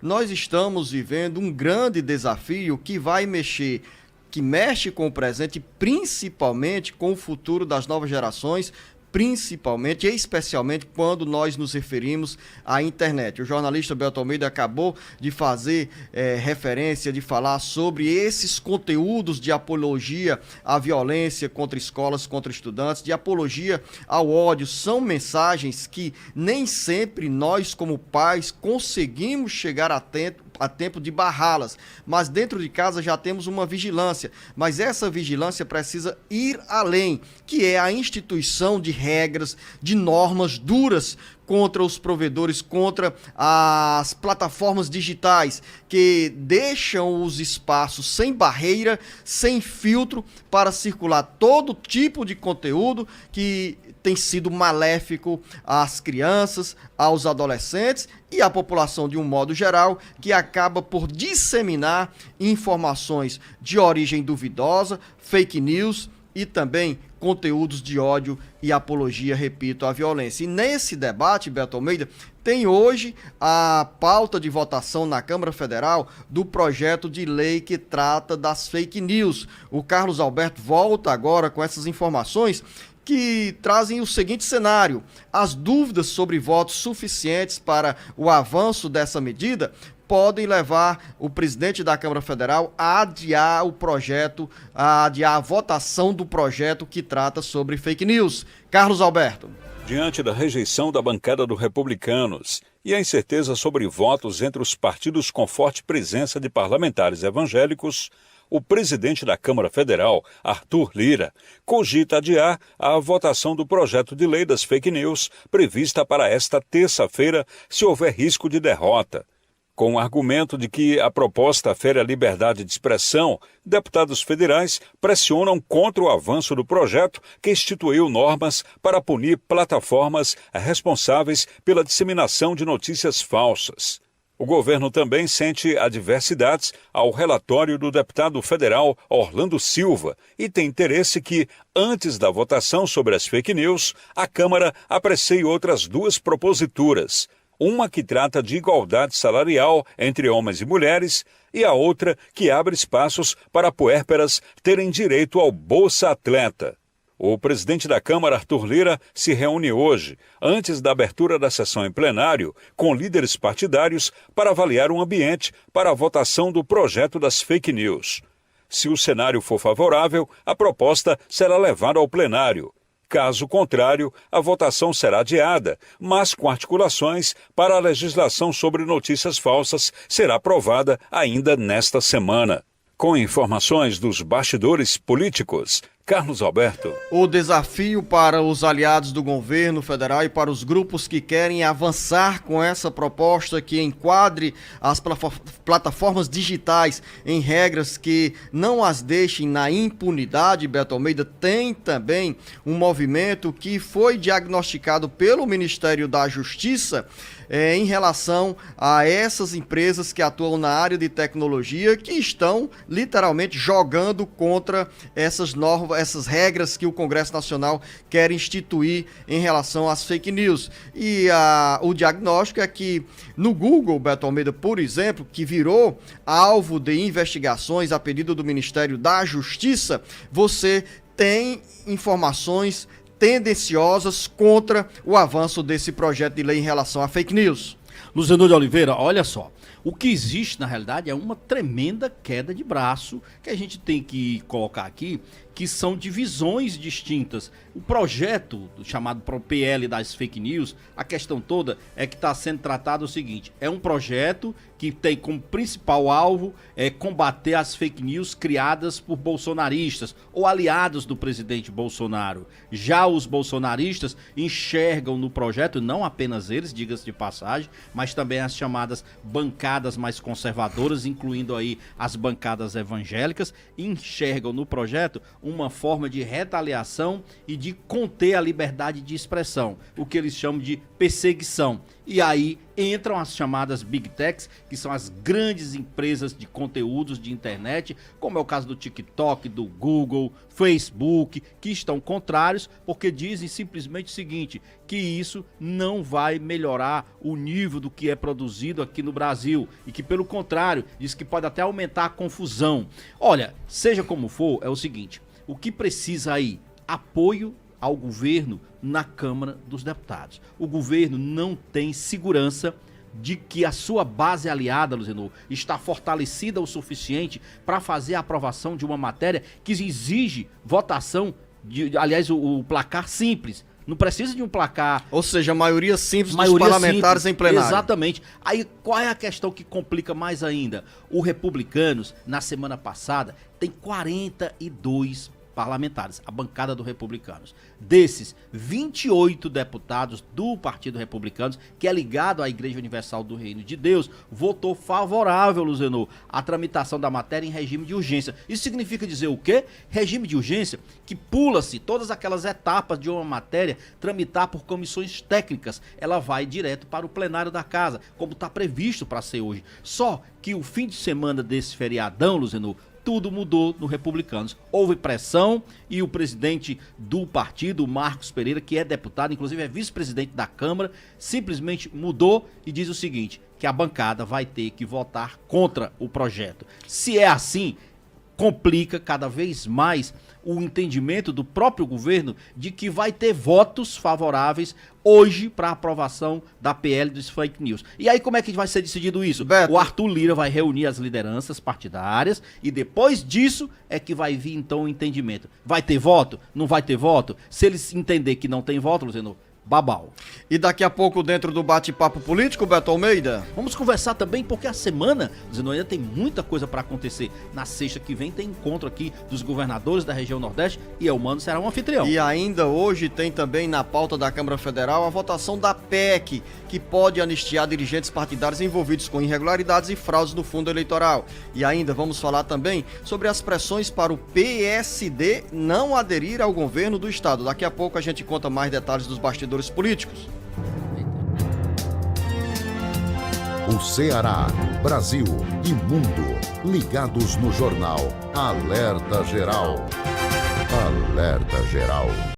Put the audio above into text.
nós estamos vivendo um grande desafio que mexe com o presente, principalmente com o futuro das novas gerações, principalmente e especialmente quando nós nos referimos à internet. O jornalista Belton Almeida acabou de fazer referência, de falar sobre esses conteúdos de apologia à violência contra escolas, contra estudantes, de apologia ao ódio. São mensagens que nem sempre nós, como pais, conseguimos chegar a tempo de barrá-las, mas dentro de casa já temos uma vigilância, mas essa vigilância precisa ir além, que é a instituição de regras, de normas duras contra os provedores, contra as plataformas digitais que deixam os espaços sem barreira, sem filtro, para circular todo tipo de conteúdo que tem sido maléfico às crianças, aos adolescentes e à população de um modo geral, que acaba por disseminar informações de origem duvidosa, fake news e também conteúdos de ódio e apologia, repito, à violência. E nesse debate, Belton Almeida, tem hoje a pauta de votação na Câmara Federal do projeto de lei que trata das fake news. O Carlos Alberto volta agora com essas informações que trazem o seguinte cenário: as dúvidas sobre votos suficientes para o avanço dessa medida podem levar o presidente da Câmara Federal a adiar a votação do projeto que trata sobre fake news. Carlos Alberto. Diante da rejeição da bancada dos republicanos e a incerteza sobre votos entre os partidos com forte presença de parlamentares evangélicos, o presidente da Câmara Federal, Arthur Lira, cogita adiar a votação do projeto de lei das fake news prevista para esta terça-feira, se houver risco de derrota. Com o argumento de que a proposta fere a liberdade de expressão, deputados federais pressionam contra o avanço do projeto que instituiu normas para punir plataformas responsáveis pela disseminação de notícias falsas. O governo também sente adversidades ao relatório do deputado federal Orlando Silva e tem interesse que, antes da votação sobre as fake news, a Câmara aprecie outras duas proposituras. Uma que trata de igualdade salarial entre homens e mulheres e a outra que abre espaços para puérperas terem direito ao Bolsa Atleta. O presidente da Câmara, Arthur Lira, se reúne hoje, antes da abertura da sessão em plenário, com líderes partidários para avaliar o ambiente para a votação do projeto das fake news. Se o cenário for favorável, a proposta será levada ao plenário. Caso contrário, a votação será adiada, mas com articulações para a legislação sobre notícias falsas será aprovada ainda nesta semana. Com informações dos bastidores políticos, Carlos Alberto. O desafio para os aliados do governo federal e para os grupos que querem avançar com essa proposta que enquadre as plataformas digitais em regras que não as deixem na impunidade, Belton Almeida, tem também um movimento que foi diagnosticado pelo Ministério da Justiça em relação a essas empresas que atuam na área de tecnologia, que estão literalmente jogando contra essas normas, essas regras que o Congresso Nacional quer instituir em relação às fake news. E o diagnóstico é que no Google, Belton Almeida, por exemplo, que virou alvo de investigações a pedido do Ministério da Justiça, você tem informações tendenciosas contra o avanço desse projeto de lei em relação a fake news. Luciano de Oliveira, olha só, o que existe na realidade é uma tremenda queda de braço que a gente tem que colocar aqui, que são divisões distintas. O projeto chamado PL das fake news, a questão toda é que está sendo tratado o seguinte: é um projeto que tem como principal alvo combater as fake news criadas por bolsonaristas ou aliados do presidente Bolsonaro. Já os bolsonaristas enxergam no projeto, não apenas eles, diga-se de passagem, mas também as chamadas bancadas mais conservadoras, incluindo aí as bancadas evangélicas, enxergam no projeto uma forma de retaliação e de conter a liberdade de expressão, o que eles chamam de perseguição. E aí entram as chamadas Big Techs, que são as grandes empresas de conteúdos de internet, como é o caso do TikTok, do Google, Facebook, que estão contrários porque dizem simplesmente o seguinte, que isso não vai melhorar o nível do que é produzido aqui no Brasil e que, pelo contrário, diz que pode até aumentar a confusão. Olha, seja como for, é o seguinte, o que precisa aí? Apoio ao governo na Câmara dos Deputados. O governo não tem segurança de que a sua base aliada, Luziano, está fortalecida o suficiente para fazer a aprovação de uma matéria que exige votação, aliás, o placar simples. Não precisa de um placar... Ou seja, a maioria simples dos parlamentares em plenário. Exatamente. Aí qual é a questão que complica mais ainda? O Republicanos, na semana passada, tem 42 parlamentares, a bancada do Republicanos. Desses, 28 deputados do Partido Republicanos, que é ligado à Igreja Universal do Reino de Deus, votou favorável, Luziano, à tramitação da matéria em regime de urgência. Isso significa dizer o quê? Regime de urgência que pula-se todas aquelas etapas de uma matéria tramitar por comissões técnicas. Ela vai direto para o plenário da casa, como está previsto para ser hoje. Só que o fim de semana desse feriadão, Luziano, tudo mudou no Republicanos. Houve pressão e o presidente do partido, Marcos Pereira, que é deputado, inclusive é vice-presidente da Câmara, simplesmente mudou e diz o seguinte, que a bancada vai ter que votar contra o projeto. Se é assim, complica cada vez mais o entendimento do próprio governo de que vai ter votos favoráveis hoje para a aprovação da PL dos fake news. E aí como é que vai ser decidido isso? Beto. O Arthur Lira vai reunir as lideranças partidárias e depois disso é que vai vir então o entendimento. Vai ter voto? Não vai ter voto? Se eles entender que não tem voto, Luziano, babau. E daqui a pouco, dentro do bate-papo político, Beto Almeida? Vamos conversar também porque a semana, Luziano, ainda tem muita coisa para acontecer. Na sexta que vem tem encontro aqui dos governadores da região Nordeste e Elmano será um anfitrião. E ainda hoje tem também na pauta da Câmara Federal a votação da PEC, que pode anistiar dirigentes partidários envolvidos com irregularidades e fraudes no fundo eleitoral. E ainda vamos falar também sobre as pressões para o PSD não aderir ao governo do estado. Daqui a pouco a gente conta mais detalhes dos bastidores políticos. O Ceará, Brasil e mundo ligados no jornal Alerta Geral. Alerta Geral.